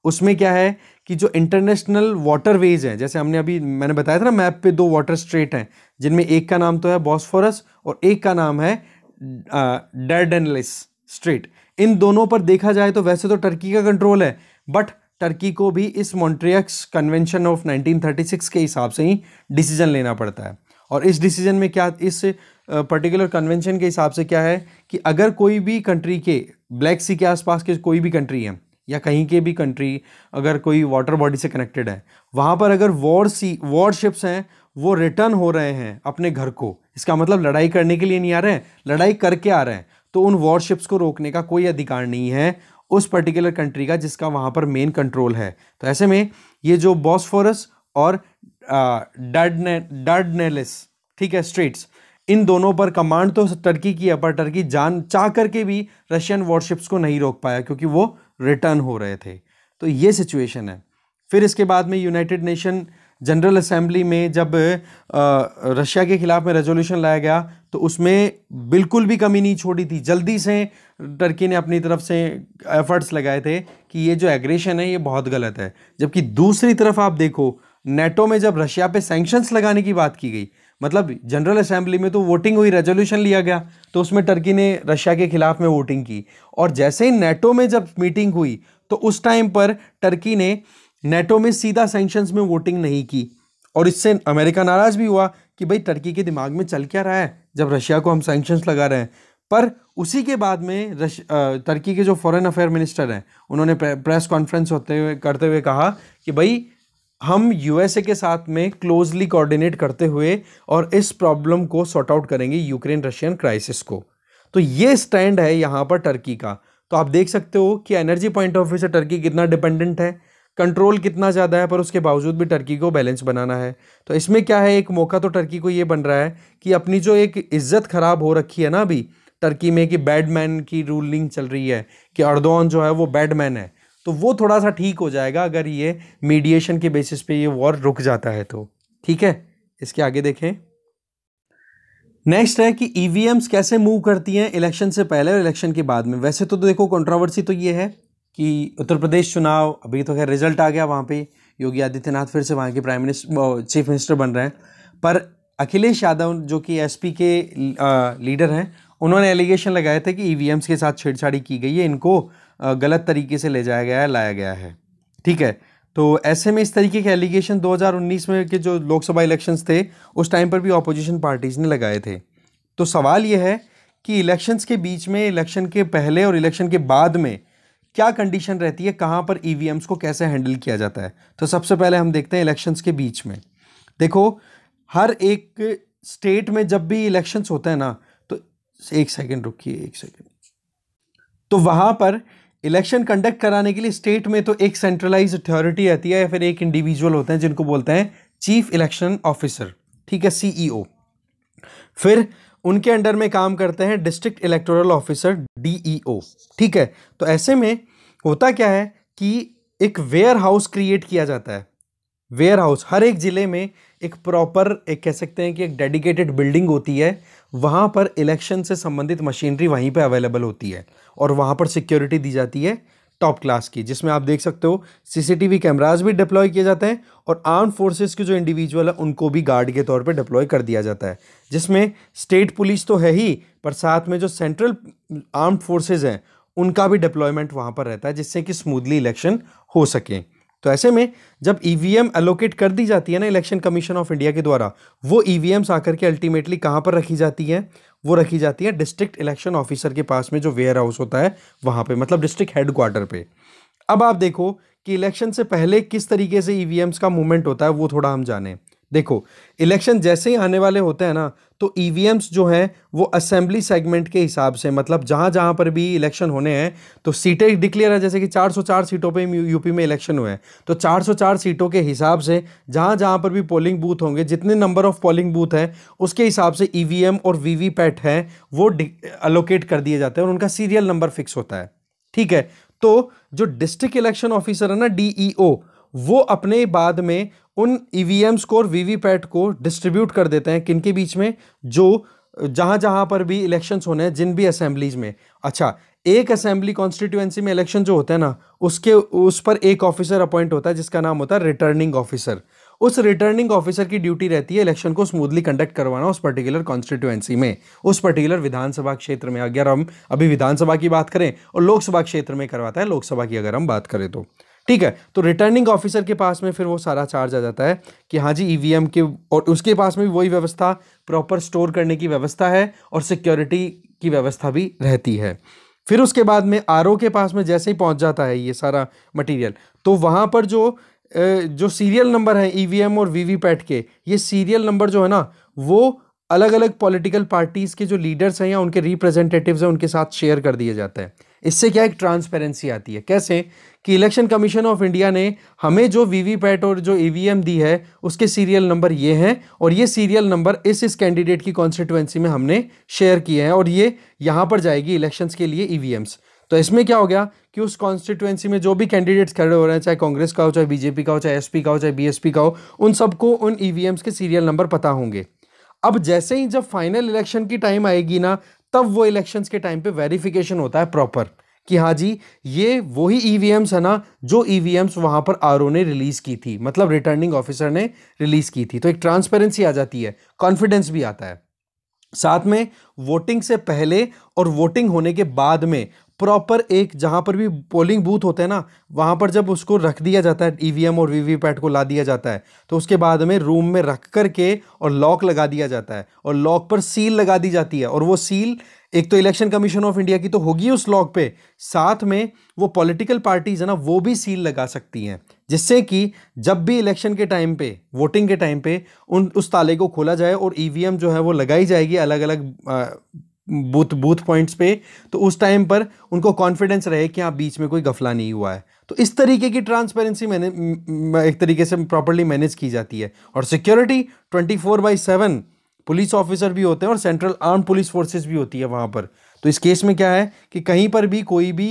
Speaker 1: उसमें क्या है कि जो इंटरनेशनल वाटरवेज हैं, जैसे हमने अभी मैंने बताया था ना मैप पे, 2 वाटर स्ट्रेट हैं, जिनमें एक का नाम तो है बॉस्फोरस और एक का नाम है डैर्डेनलिस स्ट्रेट। इन दोनों पर देखा जाए तो वैसे तो टर्की का कंट्रोल है, बट टर्की को भी इस मॉन्ट्रियक्स कन्वेंशन ऑफ 1936 के हिसाब से ही डिसीजन लेना पड़ता है। और इस डिसीजन में क्या, इस पर्टिकुलर कन्वेंशन के हिसाब से क्या है कि अगर कोई भी कंट्री के, ब्लैक सी के आसपास के कोई भी कंट्री है या कहीं के भी कंट्री अगर कोई वाटर बॉडी से कनेक्टेड है, वहाँ पर अगर वॉरशिप्स हैं वो रिटर्न हो रहे हैं अपने घर को, इसका मतलब लड़ाई करने के लिए नहीं आ रहे हैं, लड़ाई करके आ रहे हैं, तो उन वॉरशिप्स को रोकने का कोई अधिकार नहीं है उस पर्टिकुलर कंट्री का जिसका वहाँ पर मेन कंट्रोल है। तो ऐसे में ये जो बॉस्फोरस और डार्डनेलिस, ठीक है, स्ट्रेट्स, इन दोनों पर कमांड तो टर्की की है, पर टर्की जान चाह करके भी रशियन वॉरशिप्स को नहीं रोक पाया, क्योंकि वो रिटर्न हो रहे थे। तो ये सिचुएशन है। फिर इसके बाद में यूनाइटेड नेशन जनरल असेंबली में जब रशिया के खिलाफ में रेजोल्यूशन लाया गया, तो उसमें बिल्कुल भी कमी नहीं छोड़ी थी, जल्दी से टर्की ने अपनी तरफ से एफर्ट्स लगाए थे कि ये जो एग्रेशन है ये बहुत गलत है। जबकि दूसरी तरफ आप देखो, नेटो में जब रशिया पे सैंक्शंस लगाने की बात की गई, मतलब जनरल असेंबली में तो वोटिंग हुई, रेजोल्यूशन लिया गया, तो उसमें टर्की ने रशिया के खिलाफ में वोटिंग की, और जैसे ही नेटो में जब मीटिंग हुई तो उस टाइम पर टर्की ने नेटो में सीधा सैंक्शंस में वोटिंग नहीं की, और इससे अमेरिका नाराज भी हुआ कि भाई टर्की के दिमाग में चल क्या रहा है जब रशिया को हम सैंक्शंस लगा रहे हैं। पर उसी के बाद में टर्की के जो फॉरेन अफेयर मिनिस्टर हैं, उन्होंने प्रेस कॉन्फ्रेंस करते हुए कहा कि भाई हम यूएसए के साथ में क्लोजली कोऑर्डिनेट करते हुए और इस प्रॉब्लम को सॉर्ट आउट करेंगे, यूक्रेन रशियन क्राइसिस को। तो तो ये स्टैंड है यहाँ पर टर्की का। तो आप देख सकते हो कि एनर्जी पॉइंट ऑफ व्यू से टर्की कितना डिपेंडेंट है, कंट्रोल कितना ज़्यादा है, पर उसके बावजूद भी टर्की को बैलेंस बनाना है। तो इसमें क्या है, एक मौका तो टर्की को ये बन रहा है कि अपनी जो एक इज्जत खराब हो रखी है ना अभी टर्की में, कि बैडमैन की रूलिंग चल रही है, कि अर्दोआन जो है वो बैडमैन है, तो वो थोड़ा सा ठीक हो जाएगा अगर ये मीडिएशन के बेसिस पे ये वॉर रुक जाता है तो। ठीक है, इसके आगे देखें। नेक्स्ट है कि ईवीएम्स कैसे मूव करती हैं इलेक्शन से पहले और इलेक्शन के बाद में। वैसे तो देखो कंट्रोवर्सी तो ये है कि उत्तर प्रदेश चुनाव अभी तो खैर रिजल्ट आ गया, वहाँ पे योगी आदित्यनाथ फिर से वहाँ के प्राइम मिनिस्टर चीफ मिनिस्टर बन रहे हैं, पर अखिलेश यादव जो कि एसपी के लीडर हैं, उन्होंने एलिगेशन लगाए थे कि ईवीएम्स के साथ छेड़छाड़ी की गई है, इनको गलत तरीके से ले जाया गया है, लाया गया है। ठीक है, तो ऐसे में इस तरीके के एलिगेशन 2019 में के जो लोकसभा इलेक्शंस थे उस टाइम पर भी ऑपोजिशन पार्टीज ने लगाए थे। तो सवाल यह है कि इलेक्शंस के बीच में, इलेक्शन के पहले और इलेक्शन के बाद में क्या कंडीशन रहती है, कहाँ पर ईवीएम्स को कैसे हैंडल किया जाता है। तो सबसे पहले हम देखते हैं इलेक्शंस के बीच में। देखो, हर एक स्टेट में जब भी इलेक्शंस होते हैं ना, तो एक सेकेंड रुकिए, एक सेकेंड। तो वहाँ पर इलेक्शन कंडक्ट कराने के लिए स्टेट में तो एक सेंट्रलाइज अथॉरिटी रहती है या फिर एक इंडिविजुअल होते हैं जिनको बोलते हैं चीफ इलेक्शन ऑफिसर, ठीक है, सीईओ। फिर उनके अंडर में काम करते हैं डिस्ट्रिक्ट इलेक्टोरल ऑफिसर, डीईओ। ठीक है, तो ऐसे में होता क्या है कि एक वेयर हाउस क्रिएट किया जाता है। वेयर हाउस हर एक जिले में एक प्रॉपर, एक कह सकते हैं कि एक डेडिकेटेड बिल्डिंग होती है, वहाँ पर इलेक्शन से संबंधित मशीनरी वहीं पे अवेलेबल होती है और वहाँ पर सिक्योरिटी दी जाती है टॉप क्लास की, जिसमें आप देख सकते हो सीसीटीवी कैमरास भी डिप्लॉय किए जाते हैं और आर्म फोर्सेस के जो इंडिविजुअल है उनको भी गार्ड के तौर पे डिप्लॉय कर दिया जाता है, जिसमें स्टेट पुलिस तो है ही, पर साथ में जो सेंट्रल आर्म्ड फोर्सेज हैं उनका भी डिप्लॉयमेंट वहाँ पर रहता है, जिससे कि स्मूथली इलेक्शन हो सके। तो ऐसे में जब ईवीएम एलोकेट कर दी जाती है ना इलेक्शन कमीशन ऑफ इंडिया के द्वारा, वो ईवीएम्स आकर के अल्टीमेटली कहाँ पर रखी जाती है, वो रखी जाती है डिस्ट्रिक्ट इलेक्शन ऑफिसर के पास में, जो वेयर हाउस होता है वहाँ पे, मतलब डिस्ट्रिक्ट हेडक्वार्टर पे। अब आप देखो कि इलेक्शन से पहले किस तरीके से ईवीएम्स का मूवमेंट होता है, वो थोड़ा हम जाने। देखो, इलेक्शन जैसे ही आने वाले होते हैं ना, तो ईवीएम्स जो हैं वो असेंबली सेगमेंट के हिसाब से, मतलब जहाँ जहाँ पर भी इलेक्शन होने हैं तो सीटें डिक्लेयर है, जैसे कि 404 सीटों पे यूपी में इलेक्शन हुए हैं, तो 404 सीटों के हिसाब से जहाँ जहाँ पर भी पोलिंग बूथ होंगे, जितने नंबर ऑफ पोलिंग बूथ हैं उसके हिसाब से ईवीएम और वीवीपैट हैं वो अलोकेट कर दिए जाते हैं और उनका सीरियल नंबर फिक्स होता है। ठीक है, तो जो डिस्ट्रिक्ट इलेक्शन ऑफिसर है ना, डीईओ, वो अपने बाद में उन ईवीएम्स को और वीवीपैट को डिस्ट्रीब्यूट कर देते हैं किनके बीच में, जो जहां जहां पर भी इलेक्शंस होने हैं, जिन भी असेंबलीज में। अच्छा, एक असेंबली कॉन्स्टिट्यूएंसी में इलेक्शन जो होता है ना, उस पर एक ऑफिसर अपॉइंट होता है जिसका नाम होता है रिटर्निंग ऑफिसर। उस रिटर्निंग ऑफिसर की ड्यूटी रहती है इलेक्शन को स्मूथली कंडक्ट करवाना उस पर्टिकुलर कॉन्स्टिट्यूएंसी में, उस पर्टिकुलर विधानसभा क्षेत्र में। अगर हम अभी विधानसभा की बात करें, और लोकसभा क्षेत्र में करवाता है लोकसभा की अगर हम बात करें तो। ठीक है, तो रिटर्निंग ऑफिसर के पास में फिर वो सारा चार्ज आ जाता है कि हाँ जी ईवीएम के, और उसके पास में भी वही व्यवस्था, प्रॉपर स्टोर करने की व्यवस्था है और सिक्योरिटी की व्यवस्था भी रहती है। फिर उसके बाद में आरओ के पास में जैसे ही पहुंच जाता है ये सारा मटेरियल, तो वहाँ पर जो सीरियल नंबर है ईवीएम और वीवीपैट के, ये सीरियल नंबर जो है ना, वो अलग अलग पॉलिटिकल पार्टीज के जो लीडर्स हैं या उनके रिप्रेजेंटेटिव्स हैं उनके साथ शेयर कर दिए जाते हैं। इससे क्या एक ट्रांसपेरेंसी आती है। कैसे कि इलेक्शन कमीशन ऑफ इंडिया ने हमें जो वीवीपैट और जो ईवीएम दी है उसके सीरियल नंबर ये हैं और ये सीरियल नंबर इस कैंडिडेट की कॉन्स्टिट्यूएंसी में हमने शेयर किए हैं और ये यहाँ पर जाएगी इलेक्शंस के लिए ईवीएम्स। तो इसमें क्या हो गया कि उस कॉन्स्टिट्यूएंसी में जो भी कैंडिडेट्स खड़े हो रहे हैं, चाहे कांग्रेस का हो, चाहे बीजेपी का हो, चाहे एसपी का हो, चाहे बीएसपी का हो, उन सबको उन ईवीएम्स के सीरियल नंबर पता होंगे। अब जैसे ही जब फाइनल इलेक्शन की टाइम आएगी ना, तब वो इलेक्शंस के टाइम पे वेरिफिकेशन होता है प्रॉपर कि हाँ जी ये वही ईवीएम्स है ना जो ईवीएम्स वहां पर आरओ ने रिलीज की थी, मतलब रिटर्निंग ऑफिसर ने रिलीज की थी। तो एक ट्रांसपेरेंसी आ जाती है, कॉन्फिडेंस भी आता है। साथ में वोटिंग से पहले और वोटिंग होने के बाद में प्रॉपर एक जहां पर भी पोलिंग बूथ होते हैं ना, वहां पर जब उसको रख दिया जाता है, ईवीएम और वीवीपैट को ला दिया जाता है, तो उसके बाद में रूम में रख करके और लॉक लगा दिया जाता है और लॉक पर सील लगा दी जाती है। और वो सील एक तो इलेक्शन कमीशन ऑफ इंडिया की तो होगी उस लॉक पे, साथ में वो पॉलिटिकल पार्टीज है ना वो भी सील लगा सकती हैं, जिससे कि जब भी इलेक्शन के टाइम पे, वोटिंग के टाइम पे उस ताले को खोला जाए और ईवीएम जो है वो लगाई जाएगी अलग अलग बूथ बूथ पॉइंट्स पे, तो उस टाइम पर उनको कॉन्फिडेंस रहे कि हाँ बीच में कोई गफला नहीं हुआ है। तो इस तरीके की ट्रांसपेरेंसी मैंने एक तरीके से प्रॉपर्ली मैनेज की जाती है। और सिक्योरिटी 24/7 पुलिस ऑफिसर भी होते हैं और सेंट्रल आर्म पुलिस फोर्सेस भी होती है वहाँ पर। तो इस केस में क्या है कि कहीं पर भी कोई भी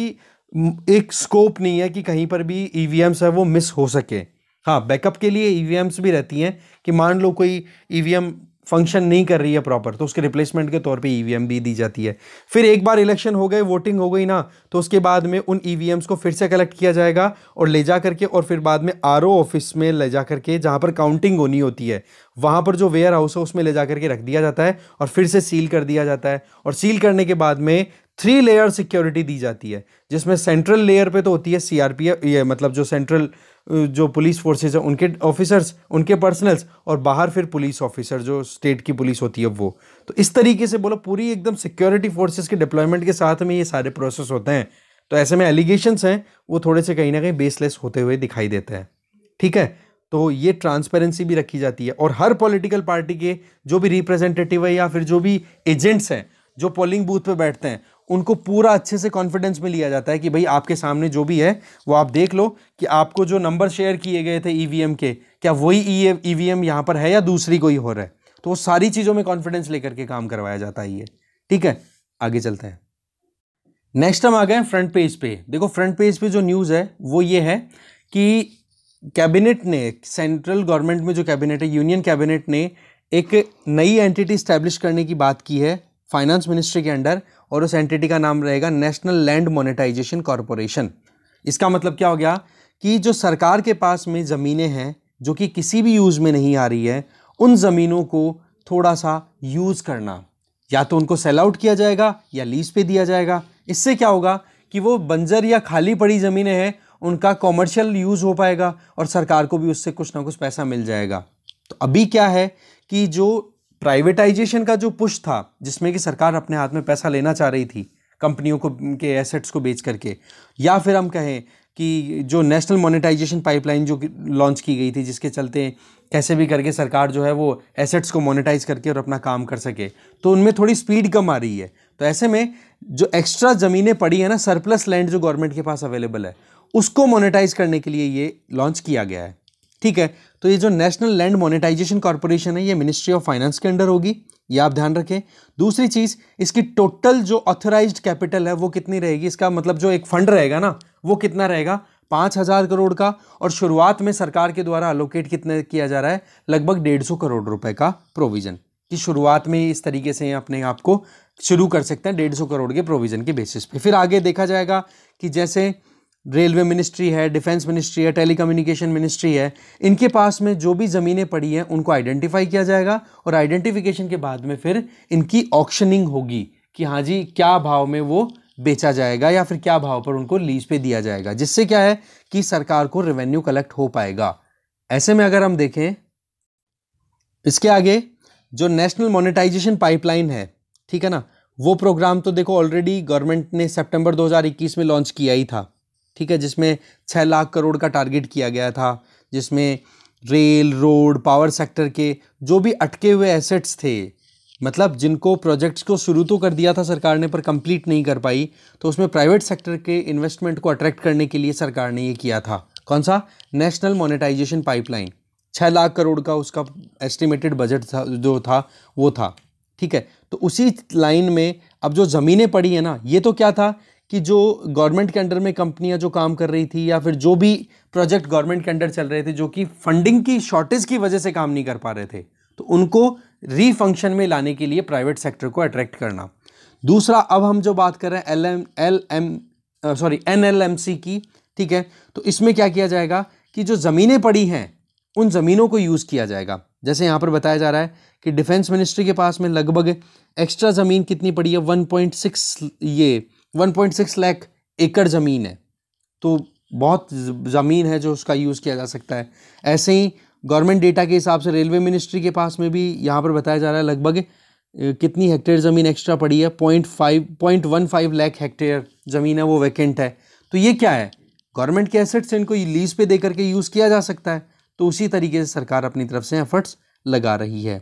Speaker 1: एक स्कोप नहीं है कि कहीं पर भी ईवीएम्स है वो मिस हो सके। हाँ, बैकअप के लिए ईवीएम्स भी रहती हैं कि मान लो कोई ईवीएम फंक्शन नहीं कर रही है प्रॉपर, तो उसके रिप्लेसमेंट के तौर पे ईवीएम भी दी जाती है। फिर एक बार इलेक्शन हो गए, वोटिंग हो गई ना, तो उसके बाद में उन ईवीएम्स को फिर से कलेक्ट किया जाएगा और ले जा करके, और फिर बाद में आरओ ऑफिस में ले जा करके जहाँ पर काउंटिंग होनी होती है वहाँ पर जो वेयर हाउस है उसमें ले जा करके रख दिया जाता है और फिर से सील कर दिया जाता है। और सील करने के बाद में 3 लेयर सिक्योरिटी दी जाती है, जिसमें सेंट्रल लेयर पे तो होती है सीआरपीएफ, ये मतलब जो सेंट्रल जो पुलिस फोर्सेज है उनके ऑफिसर्स, उनके पर्सनल्स, और बाहर फिर पुलिस ऑफिसर जो स्टेट की पुलिस होती है वो। तो इस तरीके से बोलो पूरी एकदम सिक्योरिटी फोर्सेस के डिप्लॉयमेंट के साथ में ये सारे प्रोसेस होते हैं। तो ऐसे में एलिगेशंस हैं वो थोड़े से कहीं ना कहीं बेसलेस होते हुए दिखाई देते हैं। ठीक है, तो ये ट्रांसपेरेंसी भी रखी जाती है और हर पॉलिटिकल पार्टी के जो भी रिप्रेजेंटेटिव है या फिर जो भी एजेंट्स हैं जो पोलिंग बूथ पे बैठते हैं उनको पूरा अच्छे से कॉन्फिडेंस में लिया जाता है कि भाई आपके सामने जो भी है वो आप देख लो कि आपको जो नंबर शेयर किए गए थे ईवीएम के, क्या वही ईवीएम यहाँ पर है या दूसरी कोई हो रहा है। तो वो सारी चीज़ों में कॉन्फिडेंस लेकर के काम करवाया जाता है ये। ठीक है, आगे चलते हैं। नेक्स्ट हम आ गए फ्रंट पेज पे। देखो फ्रंट पेज पे जो न्यूज़ है वो ये है कि कैबिनेट ने, सेंट्रल गवर्नमेंट में जो कैबिनेट है, यूनियन कैबिनेट ने एक नई एंटिटी स्टैब्लिश करने की बात की है फाइनेंस मिनिस्ट्री के अंडर, और उस एंटिटी का नाम रहेगा नेशनल लैंड मोनेटाइजेशन कॉरपोरेशन। इसका मतलब क्या हो गया कि जो सरकार के पास में ज़मीनें हैं जो कि किसी भी यूज़ में नहीं आ रही है, उन ज़मीनों को थोड़ा सा यूज़ करना, या तो उनको सेल आउट किया जाएगा या लीज पे दिया जाएगा। इससे क्या होगा कि वो बंजर या खाली पड़ी ज़मीनें हैं उनका कॉमर्शियल यूज़ हो पाएगा और सरकार को भी उससे कुछ ना कुछ पैसा मिल जाएगा। तो अभी क्या है कि जो प्राइवेटाइजेशन का जो पुश था जिसमें कि सरकार अपने हाथ में पैसा लेना चाह रही थी कंपनियों को के एसेट्स को बेच करके, या फिर हम कहें कि जो नेशनल मोनेटाइजेशन पाइपलाइन जो लॉन्च की गई थी जिसके चलते कैसे भी करके सरकार जो है वो एसेट्स को मोनेटाइज करके और अपना काम कर सके, तो उनमें थोड़ी स्पीड कम आ रही है। तो ऐसे में जो एक्स्ट्रा ज़मीनें पड़ी है ना, सरप्लस लैंड जो गवर्नमेंट के पास अवेलेबल है, उसको मोनेटाइज करने के लिए ये लॉन्च किया गया है। ठीक है, तो ये जो नेशनल लैंड मोनेटाइजेशन कॉर्पोरेशन है ये मिनिस्ट्री ऑफ फाइनेंस के अंडर होगी, ये आप ध्यान रखें। दूसरी चीज़, इसकी टोटल जो ऑथराइज्ड कैपिटल है वो कितनी रहेगी, इसका मतलब जो एक फंड रहेगा ना वो कितना रहेगा, 5,000 करोड़ का। और शुरुआत में सरकार के द्वारा अलोकेट कितने किया जा रहा है, लगभग 150 करोड़ रुपए का प्रोविजन, कि शुरुआत में इस तरीके से अपने आप को शुरू कर सकते हैं 150 करोड़ के प्रोविजन के बेसिस पे। फिर आगे देखा जाएगा कि जैसे रेलवे मिनिस्ट्री है, डिफेंस मिनिस्ट्री है, टेलीकम्युनिकेशन मिनिस्ट्री है, इनके पास में जो भी ज़मीनें पड़ी हैं उनको आइडेंटिफाई किया जाएगा और आइडेंटिफिकेशन के बाद में फिर इनकी ऑक्शनिंग होगी कि हाँ जी क्या भाव में वो बेचा जाएगा या फिर क्या भाव पर उनको लीज पे दिया जाएगा, जिससे क्या है कि सरकार को रेवेन्यू कलेक्ट हो पाएगा। ऐसे में अगर हम देखें इसके आगे जो नेशनल मोनेटाइजेशन पाइपलाइन है, ठीक है ना, वो प्रोग्राम तो देखो ऑलरेडी गवर्नमेंट ने सितंबर 2021 में लॉन्च किया ही था। ठीक है, जिसमें 6 लाख करोड़ का टारगेट किया गया था, जिसमें रेल, रोड, पावर सेक्टर के जो भी अटके हुए एसेट्स थे, मतलब जिनको प्रोजेक्ट्स को शुरू तो कर दिया था सरकार ने पर कंप्लीट नहीं कर पाई, तो उसमें प्राइवेट सेक्टर के इन्वेस्टमेंट को अट्रैक्ट करने के लिए सरकार ने ये किया था। कौन सा, national monetisation pipeline. 6 lakh crore का उसका एस्टिमेटेड बजट था जो था वो था। ठीक है, तो उसी लाइन में अब जो ज़मीनें पड़ी है ना, ये तो क्या था कि जो गवर्नमेंट के अंडर में कंपनियां जो काम कर रही थी या फिर जो भी प्रोजेक्ट गवर्नमेंट के अंडर चल रहे थे जो कि फंडिंग की शॉर्टेज की वजह से काम नहीं कर पा रहे थे, तो उनको रीफंक्शन में लाने के लिए प्राइवेट सेक्टर को अट्रैक्ट करना। दूसरा, अब हम जो बात कर रहे हैं NLMC की, ठीक है, तो इसमें क्या किया जाएगा कि जो ज़मीनें पड़ी हैं उन ज़मीनों को यूज़ किया जाएगा। जैसे यहाँ पर बताया जा रहा है कि डिफेंस मिनिस्ट्री के पास में लगभग एक्स्ट्रा ज़मीन कितनी पड़ी है, 1.6 लाख एकड़ ज़मीन है, तो बहुत ज़मीन है जो उसका यूज़ किया जा सकता है। ऐसे ही गवर्नमेंट डेटा के हिसाब से रेलवे मिनिस्ट्री के पास में भी यहाँ पर बताया जा रहा है लगभग कितनी हेक्टेयर ज़मीन एक्स्ट्रा पड़ी है, 0.15 लाख हेक्टेयर ज़मीन है वो वैकेंट है। तो ये क्या है, गवर्नमेंट के एसेट्स इनको लीज पे दे करके यूज़ किया जा सकता है। तो उसी तरीके से सरकार अपनी तरफ से एफर्ट्स लगा रही है।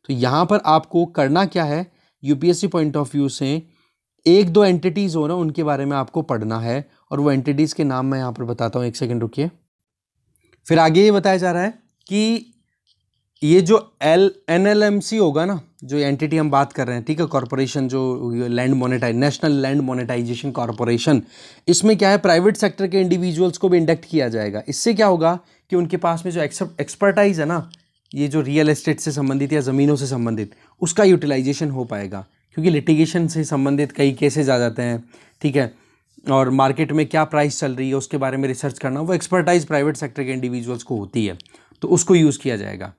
Speaker 1: तो यहाँ पर आपको करना क्या है, यूपीएससी पॉइंट ऑफ व्यू से एक दो एंटिटीज हो ना, उनके बारे में आपको पढ़ना है, और वो एंटिटीज के नाम मैं यहाँ पर बताता हूँ, एक सेकंड रुकिए। फिर आगे ये बताया जा रहा है कि ये जो NLMC होगा ना, जो एंटिटी हम बात कर रहे हैं, ठीक है, कॉर्पोरेशन, जो land monetise, national land monetisation corporation, इसमें क्या है, प्राइवेट सेक्टर के इंडिविजुअल्स को भी इंडक्ट किया जाएगा। इससे क्या होगा कि उनके पास में जो एक्सपर्टाइज है ना, ये जो रियल एस्टेट से संबंधित या ज़मीनों से संबंधित, उसका यूटिलाइजेशन हो पाएगा, क्योंकि लिटिगेशन से संबंधित कई केसेज आ जाते हैं, ठीक है, और मार्केट में क्या प्राइस चल रही है उसके बारे में रिसर्च करना, वो एक्सपर्टाइज प्राइवेट सेक्टर के इंडिविजुअल्स को होती है, तो उसको यूज़ किया जाएगा।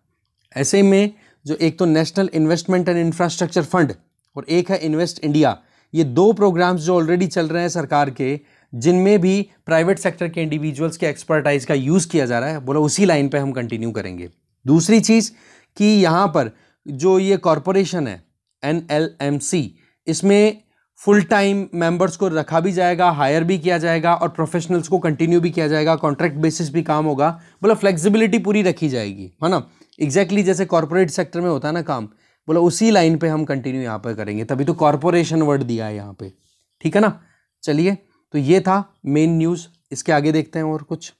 Speaker 1: ऐसे में जो एक तो national investment and infrastructure fund और एक है इन्वेस्ट इंडिया, ये दो प्रोग्राम्स जो ऑलरेडी चल रहे हैं सरकार के, जिनमें भी प्राइवेट सेक्टर के इंडिविजुअल्स के एक्सपर्टाइज का यूज़ किया जा रहा है, बोला उसी लाइन पे हम कंटिन्यू करेंगे। दूसरी चीज़ कि यहाँ पर जो ये कॉरपोरेशन है NLMC, इसमें फुल टाइम मेंबर्स को रखा भी जाएगा, हायर भी किया जाएगा, और प्रोफेशनल्स को कंटिन्यू भी किया जाएगा, कॉन्ट्रैक्ट बेसिस भी काम होगा, बोला फ्लेक्सिबिलिटी पूरी रखी जाएगी, है ना, एग्जैक्टली जैसे कॉर्पोरेट सेक्टर में होता है ना काम, बोला उसी लाइन पे हम कंटिन्यू यहाँ पर करेंगे, तभी तो कॉर्पोरेशन वर्ड दिया है यहाँ पे, ठीक है ना। चलिए, तो ये था मेन न्यूज़, इसके आगे देखते हैं और कुछ।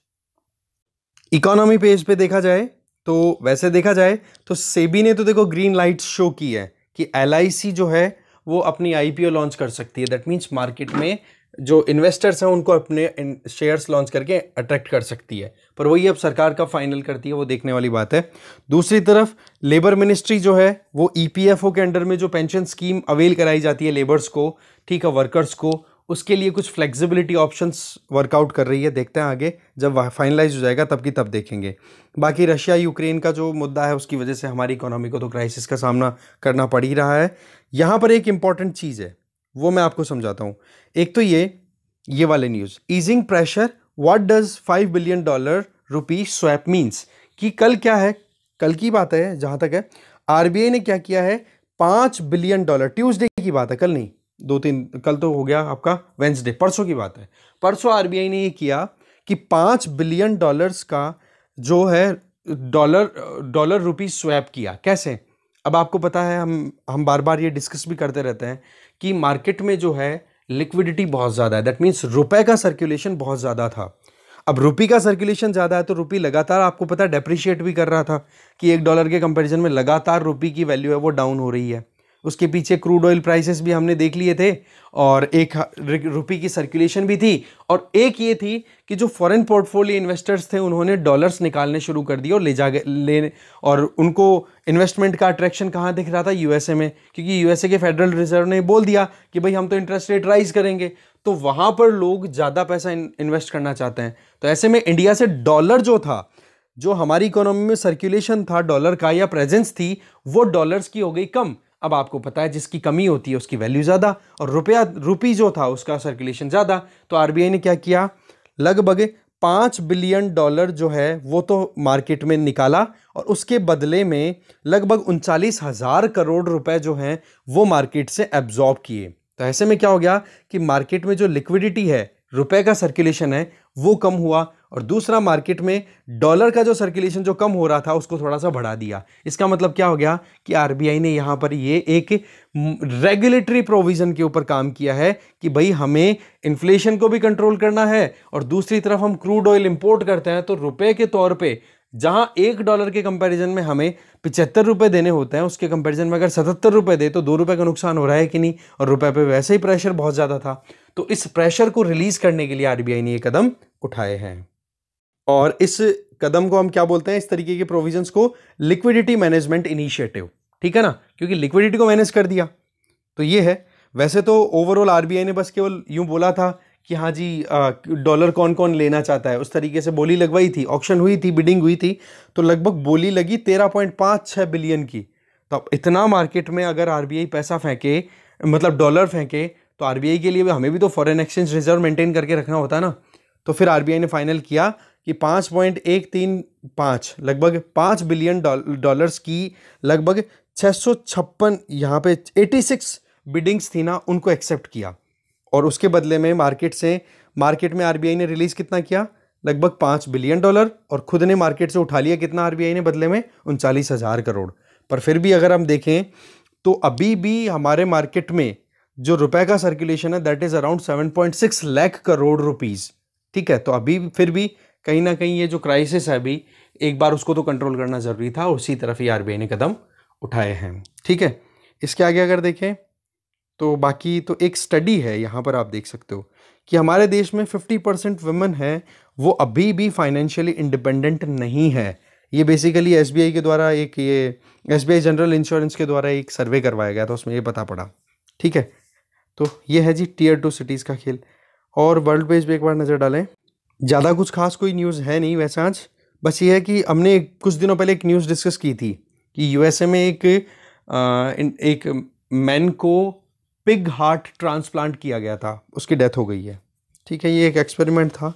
Speaker 1: इकोनॉमी पेज पे देखा जाए तो वैसे देखा जाए तो सेबी ने तो देखो ग्रीन लाइट शो की है कि LIC जो है वो अपनी IPO लॉन्च कर सकती है। दैट मीन्स मार्केट में जो इन्वेस्टर्स हैं उनको अपने शेयर्स लॉन्च करके अट्रैक्ट कर सकती है, पर वही अब सरकार का फाइनल करती है, वो देखने वाली बात है। दूसरी तरफ लेबर मिनिस्ट्री जो है वो EPFO के अंडर में जो पेंशन स्कीम अवेल कराई जाती है लेबर्स को, ठीक है, वर्कर्स को, उसके लिए कुछ फ्लेक्सिबिलिटी ऑप्शंस वर्कआउट कर रही है। देखते हैं आगे जब फाइनलाइज हो जाएगा तब की तब देखेंगे। बाकी रशिया यूक्रेन का जो मुद्दा है उसकी वजह से हमारी इकोनॉमी को तो क्राइसिस का सामना करना पड़ ही रहा है। यहाँ पर एक इंपॉर्टेंट चीज़ है, वो मैं आपको समझाता हूँ। एक तो ये वाले news, easing pressure, what does $5 billion rupee swap means, कि कल क्या है, कल की बात है जहाँ तक है, RBI ने क्या किया है, $5 बिलियन, ट्यूसडे की बात है, कल नहीं, कल तो हो गया आपका वेंसडे, परसों की बात है। परसों RBI ने ये किया कि $5 बिलियन का जो है डॉलर रुपी स्वैप किया। कैसे? अब आपको पता है, हम बार बार ये डिस्कस भी करते रहते हैं कि मार्केट में जो है लिक्विडिटी बहुत ज़्यादा है। दैट मीन्स रुपए का सर्कुलेशन बहुत ज़्यादा था। अब रुपी का सर्कुलेशन ज़्यादा है तो रुपी लगातार, आपको पता है, डेप्रिशिएट भी कर रहा था कि $1 के कंपैरिजन में लगातार रुपी की वैल्यू है वो डाउन हो रही है। उसके पीछे क्रूड ऑयल प्राइसेस भी हमने देख लिए थे, और एक रुपी की सर्कुलेशन भी थी, और एक ये थी कि जो फॉरेन पोर्टफोलियो इन्वेस्टर्स थे उन्होंने डॉलर्स निकालने शुरू कर दिए और ले और उनको इन्वेस्टमेंट का अट्रैक्शन कहाँ दिख रहा था, यूएसए में, क्योंकि यूएसए के फेडरल रिजर्व ने बोल दिया कि भाई हम तो इंटरेस्ट रेट राइज करेंगे, तो वहाँ पर लोग ज़्यादा पैसा इन्वेस्ट करना चाहते हैं। तो ऐसे में इंडिया से डॉलर जो था, जो हमारी इकोनॉमी में सर्कुलेशन था डॉलर का या प्रेजेंस थी, वो डॉलर्स की हो गई कम। अब आपको पता है जिसकी कमी होती है उसकी वैल्यू ज़्यादा, और रुपी जो था उसका सर्कुलेशन ज़्यादा। तो RBI ने क्या किया, लगभग $5 बिलियन जो है वो तो मार्केट में निकाला, और उसके बदले में लगभग 39,000 करोड़ रुपए जो हैं वो मार्केट से एब्जॉर्ब किए। तो ऐसे में क्या हो गया कि मार्केट में जो लिक्विडिटी है, रुपए का सर्कुलेशन है, वो कम हुआ, और दूसरा मार्केट में डॉलर का जो सर्कुलेशन जो कम हो रहा था उसको थोड़ा सा बढ़ा दिया। इसका मतलब क्या हो गया कि RBI ने यहाँ पर ये एक रेगुलेटरी प्रोविजन के ऊपर काम किया है कि भाई हमें इन्फ्लेशन को भी कंट्रोल करना है, और दूसरी तरफ हम क्रूड ऑयल इंपोर्ट करते हैं, तो रुपए के तौर पे जहां $1 के कंपैरिजन में हमें 75 रुपए देने होते हैं, उसके कंपैरिजन में अगर 77 रुपए दे तो $2 का नुकसान हो रहा है कि नहीं, और रुपए पे वैसे ही प्रेशर बहुत ज़्यादा था। तो इस प्रेशर को रिलीज करने के लिए RBI ने ये कदम उठाए हैं, और इस कदम को हम क्या बोलते हैं, इस तरीके के प्रोविजंस को लिक्विडिटी मैनेजमेंट इनिशिएटिव, ठीक है ना, क्योंकि लिक्विडिटी को मैनेज कर दिया। तो ये है। वैसे तो ओवरऑल RBI ने बस केवल यूं बोला था कि हाँ जी, डॉलर कौन कौन लेना चाहता है, उस तरीके से बोली लगवाई थी, ऑक्शन हुई थी, बिडिंग हुई थी, तो लगभग बोली लगी 13.56 बिलियन की। तो अब इतना मार्केट में अगर RBI पैसा फेंके, मतलब डॉलर फेंके, तो RBI के लिए हमें भी तो फॉरेन एक्सचेंज रिजर्व मेंटेन करके रखना होता है ना। तो फिर RBI ने फाइनल किया कि 5.135 लगभग $5 बिलियन की लगभग 656 यहाँ पे 86 बिडिंग्स थी ना, उनको एक्सेप्ट किया, और उसके बदले में मार्केट में RBI ने रिलीज कितना किया, लगभग $5 बिलियन, और खुद ने मार्केट से उठा लिया कितना RBI ने बदले में, 39,000 करोड़। पर फिर भी अगर हम देखें तो अभी भी हमारे मार्केट में जो रुपए का सर्कुलेशन है that is around 7.6 lakh crore rupees. ठीक है, तो अभी फिर भी कहीं ना कहीं ये जो क्राइसिस है अभी, एक बार उसको तो कंट्रोल करना जरूरी था, उसी तरफ ही आरबीआई ने कदम उठाए हैं। ठीक है, इसके आगे अगर देखें तो बाकी तो एक स्टडी है, यहाँ पर आप देख सकते हो कि हमारे देश में 50% वुमेन है वो अभी भी फाइनेंशियली इंडिपेंडेंट नहीं है। ये बेसिकली एसबीआई के द्वारा ये एसबीआई जनरल इंश्योरेंस के द्वारा एक सर्वे करवाया गया था, उसमें ये पता पड़ा। ठीक है, तो ये है जी टियर 2 सिटीज़ का खेल। और वर्ल्ड पेज पे एक बार नज़र डालें, ज़्यादा कुछ खास कोई न्यूज़ है नहीं वैसे आज, बस ये है कि हमने कुछ दिनों पहले एक न्यूज़ डिस्कस की थी कि यूएसए में एक मैन को पिग हार्ट ट्रांसप्लांट किया गया था, उसकी डेथ हो गई है। ठीक है, ये एक एक्सपेरिमेंट था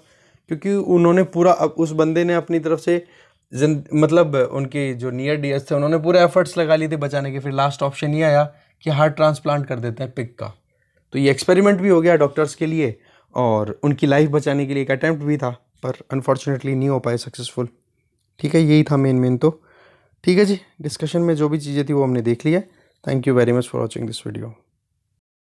Speaker 1: क्योंकि उन्होंने पूरा उस बंदे ने अपनी तरफ से मतलब उनके जो नियर डियर्स थे उन्होंने पूरे एफर्ट्स लगा लिए थे बचाने के, फिर लास्ट ऑप्शन ये आया कि हार्ट ट्रांसप्लांट कर देते हैं पिग का। तो ये एक्सपेरिमेंट भी हो गया डॉक्टर्स के लिए और उनकी लाइफ बचाने के लिए एक अटैम्प्ट भी था, पर अनफॉर्चुनेटली नहीं हो पाए सक्सेसफुल। ठीक है, यही था मेन तो। ठीक है जी, डिस्कशन में जो भी चीज़ें थी वो हमने देख लिया। Thank you very much for watching this video.